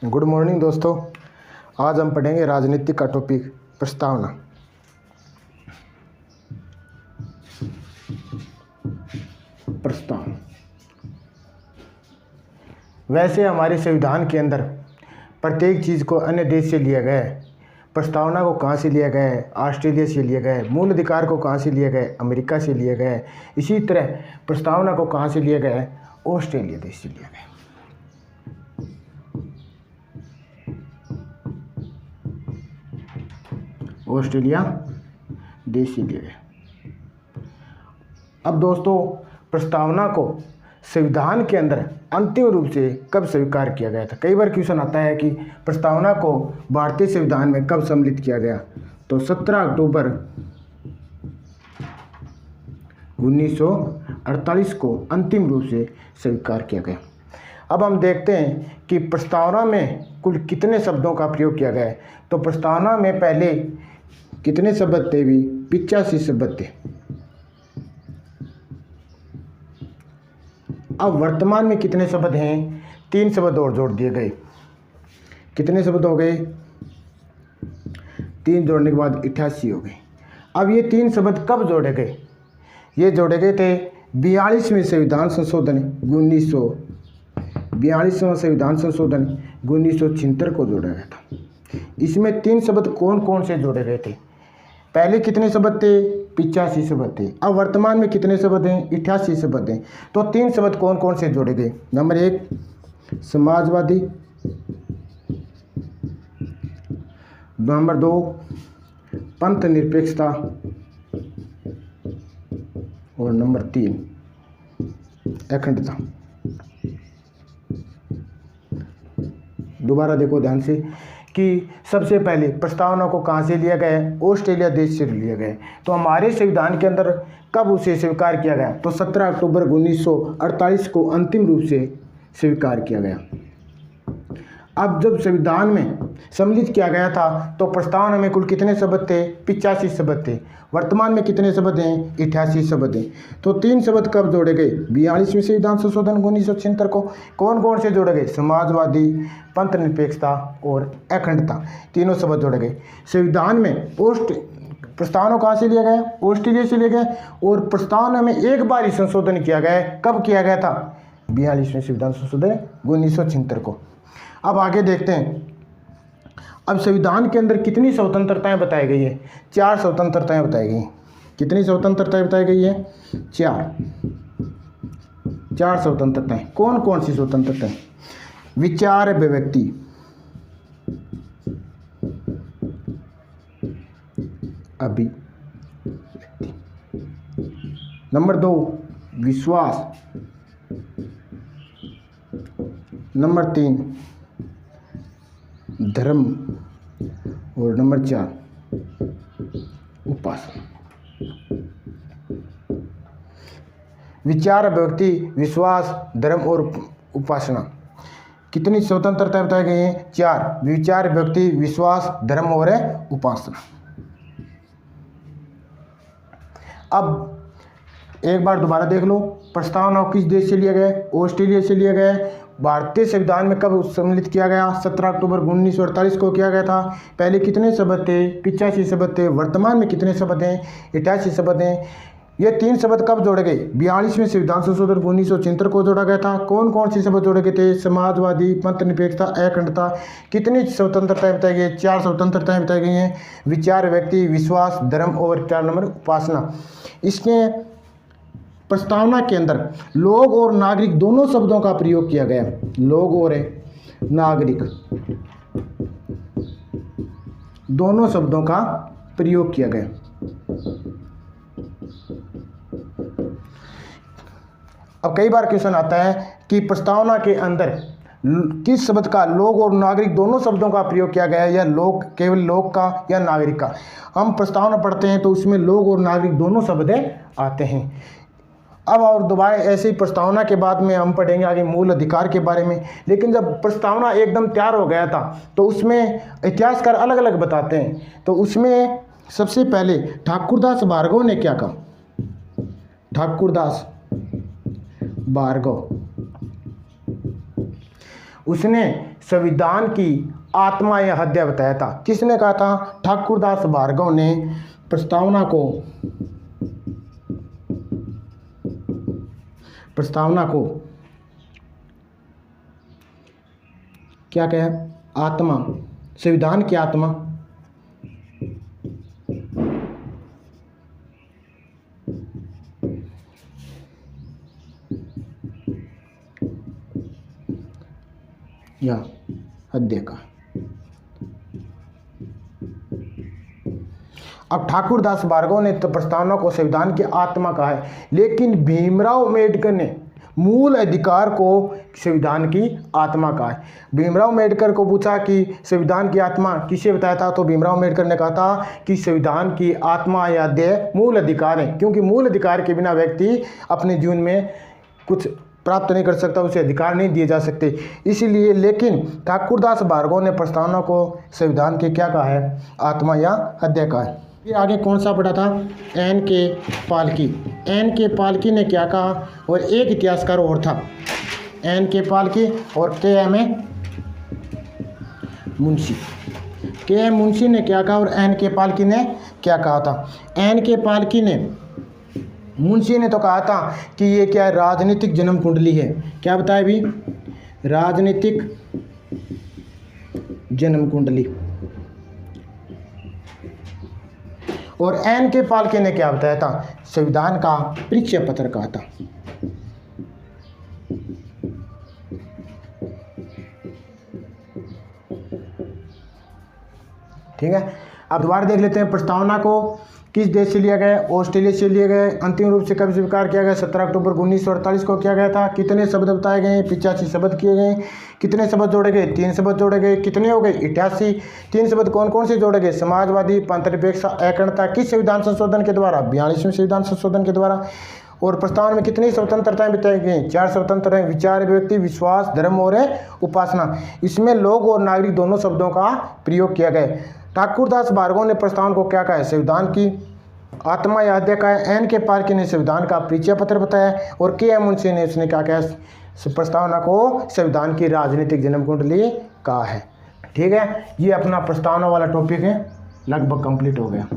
Good morning दोस्तों। आज हम पढ़ेंगे राजनीति का टॉपिक प्रस्तावना। प्रस्तावना वैसे हमारे संविधान के अंदर प्रत्येक चीज़ को अन्य देश से लिया गया है। प्रस्तावना को कहाँ से लिया गया है? ऑस्ट्रेलिया से लिया गया है। मूल अधिकार को कहाँ से लिया गया है? अमेरिका से लिया गया है। इसी तरह प्रस्तावना को कहाँ से लिया गया है? ऑस्ट्रेलिया देश से लिया गया है। ऑस्ट्रेलिया देश से लिया गया। अब दोस्तों, प्रस्तावना को संविधान के अंदर अंतिम रूप से कब स्वीकार किया गया था? कई बार क्वेश्चन आता है कि प्रस्तावना को भारतीय संविधान में कब सम्मिलित किया गया? तो 17 अक्टूबर 1948 को अंतिम रूप से स्वीकार किया गया। अब हम देखते हैं कि प्रस्तावना में कुल कितने शब्दों का प्रयोग किया गया है। तो प्रस्तावना में पहले कितने शब्द थे? भी 85 शब्द थे। अब वर्तमान में कितने शब्द हैं? 3 शब्द और जोड़ दिए गए। कितने शब्द हो गए? 3 जोड़ने के बाद 88 हो गए। अब ये 3 शब्द कब जोड़े गए? ये जोड़े गए थे 42वें संविधान संशोधन 42वां संविधान संशोधन 1976 को जोड़ा गया था। इसमें 3 शब्द कौन कौन से जोड़े गए थे? पहले कितने शब्द थे? 85 शब्द थे। अब वर्तमान में कितने शब्द हैं? 88 शब्द हैं। तो 3 शब्द कौन कौन से जोड़े गए? नंबर 1 समाजवादी, नंबर 2 पंथ निरपेक्षता और नंबर 3 अखंडता। दोबारा देखो ध्यान से कि सबसे पहले प्रस्तावना को कहाँ से लिया गया है? ऑस्ट्रेलिया देश से लिया गया है। तो हमारे संविधान के अंदर कब उसे स्वीकार किया गया? तो 17 अक्टूबर 1948 को अंतिम रूप से स्वीकार किया गया। अब जब संविधान में सम्मिलित किया गया था तो प्रस्तावना में कुल कितने शब्द थे? 85 शब्द थे। वर्तमान में कितने शब्द हैं? 88 शब्द हैं। तो 3 शब्द कब जोड़े गए? 42वें संविधान संशोधन 1976 को। कौन कौन से जोड़े गए? समाजवादी, पंथ निरपेक्षता और अखंडता, तीनों शब्द जोड़े गए। संविधान में प्रस्तावना कहाँ से लिया गया? ऑस्ट्रेलिया से लिया गया। और प्रस्तावना में एक बार ही संशोधन किया गया है। कब किया गया था? 42वें संविधान संशोधन 1976 को। अब आगे देखते हैं। अब संविधान के अंदर कितनी स्वतंत्रताएं बताई गई है? 4 स्वतंत्रताएं बताई गई। कितनी स्वतंत्रताएं बताई गई है? 4 स्वतंत्रताएं। कौन कौन सी स्वतंत्रताएं? विचार अभिव्यक्ति, नंबर 2 विश्वास, नंबर 3 धर्म और नंबर 4 उपासना। विचार अभिव्यक्ति, विश्वास, धर्म और उपासना। कितनी स्वतंत्रता बताई गई है? 4। विचार अभिव्यक्ति, विश्वास, धर्म और उपासना। अब एक बार दोबारा देख लो। प्रस्तावना किस देश से लिया गया है? ऑस्ट्रेलिया से लिया गया है। भारतीय संविधान में कब सम्मिलित किया गया? 17 अक्टूबर 1948 को किया गया था। पहले कितने शब्द थे? 85 शब्द थे। वर्तमान में कितने शब्द हैं? 88 शब्द हैं। ये 3 शब्द कब जोड़े गए? 42वें संविधान संशोधन 1976 को जोड़ा गया था। कौन कौन से शब्द जोड़े गए थे? समाजवादी, पंथ निरपेक्षता, अखंडता। कितनी स्वतंत्रताएं बताई गई? 4 स्वतंत्रताएं बताई गई हैं। विचार व्यक्ति, विश्वास, धर्म और 4 नंबर उपासना। इसमें प्रस्तावना के अंदर लोग और नागरिक दोनों शब्दों का प्रयोग किया गया। लोग और नागरिक दोनों शब्दों का प्रयोग किया गया। अब कई बार क्वेश्चन आता है कि प्रस्तावना के अंदर किस शब्द का, लोग और नागरिक दोनों शब्दों का प्रयोग किया गया है, या लोग केवल लोग का या नागरिक का? हम प्रस्तावना पढ़ते हैं तो उसमें लोग और नागरिक दोनों शब्द आते हैं। अब और दोबारा ऐसे ही प्रस्तावना के बाद में हम पढ़ेंगे आगे मूल अधिकार के बारे में। लेकिन जब प्रस्तावना एकदम तैयार हो गया था तो उसमें इतिहासकार अलग अलग बताते हैं। तो उसमें सबसे पहले ठाकुरदास भार्गव ने क्या कहा? ठाकुरदास भार्गव उसने संविधान की आत्मा या हृदय बताया था। किसने कहा था? ठाकुरदास भार्गव ने प्रस्तावना क्या कहा? आत्मा, संविधान की आत्मा। या हृदय का। अब ठाकुरदास भार्गव ने तो प्रस्तावना को संविधान की आत्मा कहा है, लेकिन भीमराव अम्बेडकर ने मूल अधिकार को संविधान की आत्मा कहा है। भीमराव अम्बेडकर को पूछा कि संविधान की आत्मा किसे बताया था, तो भीमराव अम्बेडकर ने कहा था कि संविधान की आत्मा या देह मूल अधिकार है, क्योंकि मूल अधिकार के बिना व्यक्ति अपने जीवन में कुछ प्राप्त नहीं कर सकता, उसे अधिकार नहीं दिए जा सकते। इसीलिए लेकिन ठाकुरदास भार्गव ने प्रस्तावना को संविधान के क्या कहा है? आत्मा या हृदय कहा है। फिर आगे कौन सा पढ़ा था? एन के पालकी। एन के पालकी ने क्या कहा? और एक इतिहासकार और था, एन के पालकी और के एम मुंशी। के एम मुंशी ने क्या कहा और एन के पालकी ने क्या कहा था? एन के पालकी ने, मुंशी ने तो कहा था कि ये क्या है? राजनीतिक जन्म कुंडली है। क्या बताया भी? राजनीतिक जन्म कुंडली। और एन के पालकी ने क्या बताया था? संविधान का परिचय पत्र कहा था। ठीक है, अब दोबारा देख लेते हैं। प्रस्तावना को किस देश से लिया गया? ऑस्ट्रेलिया से लिया गया। अंतिम रूप से कब स्वीकार किया गया? 17 अक्टूबर 1948 को किया गया था। कितने शब्द बताए गए? 85 शब्द किए गए। कितने शब्द जोड़े गए? 3 शब्द जोड़े गए। कितने हो गए? 88। 3 शब्द कौन कौन से जोड़े गए? समाजवादी, पंथनिरपेक्ष, अखंडता। किस संविधान संशोधन के द्वारा? 42वें संविधान संशोधन के द्वारा। और प्रस्तावना में कितनी स्वतंत्रताएं बताई गई? 4 स्वतंत्रताएं, विचार, व्यक्ति, विश्वास, धर्म और उपासना। इसमें लोग और नागरिक दोनों शब्दों का प्रयोग किया गया। ठाकुरदास भार्गव ने प्रस्तावना को क्या कहा है? संविधान की आत्मा या हृदय का है। एन के पालकी ने संविधान का परिचय पत्र बताया और के एम मुंशी ने उसने क्या कहा? प्रस्तावना को संविधान की राजनीतिक जन्म कुंडली कहा है। ठीक है, ये अपना प्रस्तावना वाला टॉपिक है, लगभग कंप्लीट हो गया।